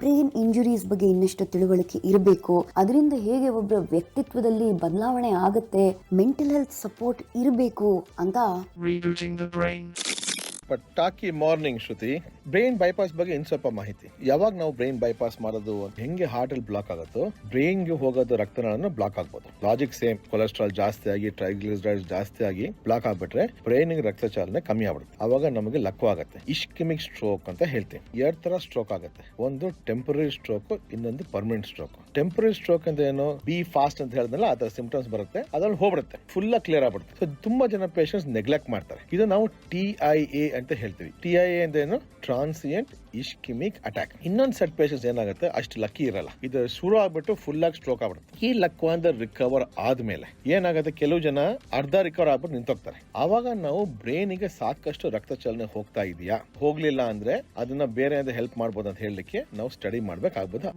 Brain injuries ಬಗ್ಗೆ ಇನ್ನಷ್ಟು ತಿಳುವಳಿಕೆ ಇರಬೇಕು. ಅದರಿಂದ ಹೇಗೆ ಒಬ್ಬರ ವ್ಯಕ್ತಿತ್ವದಲ್ಲಿ ಬದಲಾವಣೆ ಆಗುತ್ತೆ, ಮೆಂಟಲ್ ಹೆಲ್ತ್ ಸಪೋರ್ಟ್ ಇರಬೇಕು ಅಂತ. ಪಟಾಕಿ ಮಾರ್ನಿಂಗ್ ಶ್ರುತಿ. ಬ್ರೈನ್ ಬೈಪಾಸ್ ಬಗ್ಗೆ ಇನ್ ಸ್ವಲ್ಪ ಮಾಹಿತಿ. ಯಾವಾಗ ನಾವು ಬ್ರೈನ್ ಬೈಪಾಸ್ ಮಾಡೋದು, ಹೆಂಗೆ ಹಾರ್ಟ್ ಅಲ್ಲಿ ಬ್ಲಾಕ್ ಆಗುತ್ತೋ ಬ್ರೈನ್ ಗೆ ಹೋಗೋದು ರಕ್ತನಾಳನ ಬ್ಲಾಕ್ ಆಗ್ಬೋದು. Logic same. ಕೊಲೆಸ್ಟ್ರಾಲ್ ಜಾಸ್ತಿ ಆಗಿ, ಟ್ರೈಗ್ಲಿಸರೈಡ್ಸ್ ಜಾಸ್ತಿ ಆಗಿ ಬ್ಲಾಕ್ ಆಗ್ಬಿಟ್ರೆ ಬ್ರೈನ್ ಗೆ ರಕ್ತ ಚಾಲನೆ ಕಮ್ಮಿ ಆಗ್ಬಿಡುತ್ತೆ. ಅವಾಗ ನಮಗೆ ಲಕ್ವಾಗುತ್ತೆ. ಇಸ್ಕೆಮಿಕ್ ಸ್ಟ್ರೋಕ್ ಅಂತ ಹೇಳ್ತೀವಿ. ಎರಡ್ ತರ ಸ್ಟ್ರೋಕ್ ಆಗುತ್ತೆ. ಒಂದು ಟೆಂಪರರಿ ಸ್ಟ್ರೋಕ್, ಇನ್ನೊಂದು ಪರ್ಮನೆಂಟ್ ಸ್ಟ್ರೋಕ್. ಟೆಂಪರರಿ ಸ್ಟ್ರೋಕ್ ಅಂತ ಏನು, ಬಿ ಫಾಸ್ಟ್ ಅಂತ ಹೇಳಿದ್ನಲ್ಲ, ಅದರ ಸಿಂಪ್ಟಮ್ಸ್ ಬರುತ್ತೆ, ಅದ್ರಲ್ಲಿ ಹೋಗ್ಬಿಡುತ್ತೆ, ಫುಲ್ ಕ್ಲಿಯರ್ ಆಗ್ಬಿಡುತ್ತೆ. ಸೊ ತುಂಬಾ ಜನ ಪೇಷಂಟ್ಸ್ ನೆಗ್ಲೆಕ್ಟ್ ಮಾಡ್ತಾರೆ. ಇದು ನಾವು TIA ಅಂತ ಹೇಳ್ತೀವಿ. TIA ಅಂತ ಏನು, ಟ್ರಾನ್ಸಿಯೆಂಟ್ ಇಸ್ಕೆಮಿಕ್ ಅಟ್ಯಾಕ್. ಇನ್ನೊಂದು ಸೆಟ್ ಪೇಷಂಟ್ಸ್ ಏನಾಗುತ್ತೆ, ಅಷ್ಟು ಲಕ್ಕಿ ಇರಲ್ಲ, ಇದು ಶುರು ಆಗ್ಬಿಟ್ಟು ಫುಲ್ ಆಗಿ ಸ್ಟ್ರೋಕ್ ಆಗ್ಬಿಡುತ್ತೆ. ಈ ಲಕ್ವಾಂದ ರಿಕವರ್ ಆದ್ಮೇಲೆ ಏನಾಗುತ್ತೆ, ಕೆಲವು ಜನ ಅರ್ಧ ರಿಕವರ್ ಆಗ್ಬಿಟ್ಟು ನಿಂತೋಗ್ತಾರೆ. ಆವಾಗ ನಾವು ಬ್ರೈನ್ ಗೆ ಸಾಕಷ್ಟು ರಕ್ತ ಚಲನೆ ಹೋಗ್ತಾ ಇದೆಯಾ, ಹೋಗ್ಲಿಲ್ಲ ಅಂದ್ರೆ ಅದನ್ನ ಬೇರೆ ಹೆಲ್ಪ್ ಮಾಡ್ಬೋದು ಅಂತ ಹೇಳಲಿಕ್ಕೆ ನಾವು ಸ್ಟಡಿ ಮಾಡ್ಬೇಕಾಗ್ಬೋದು.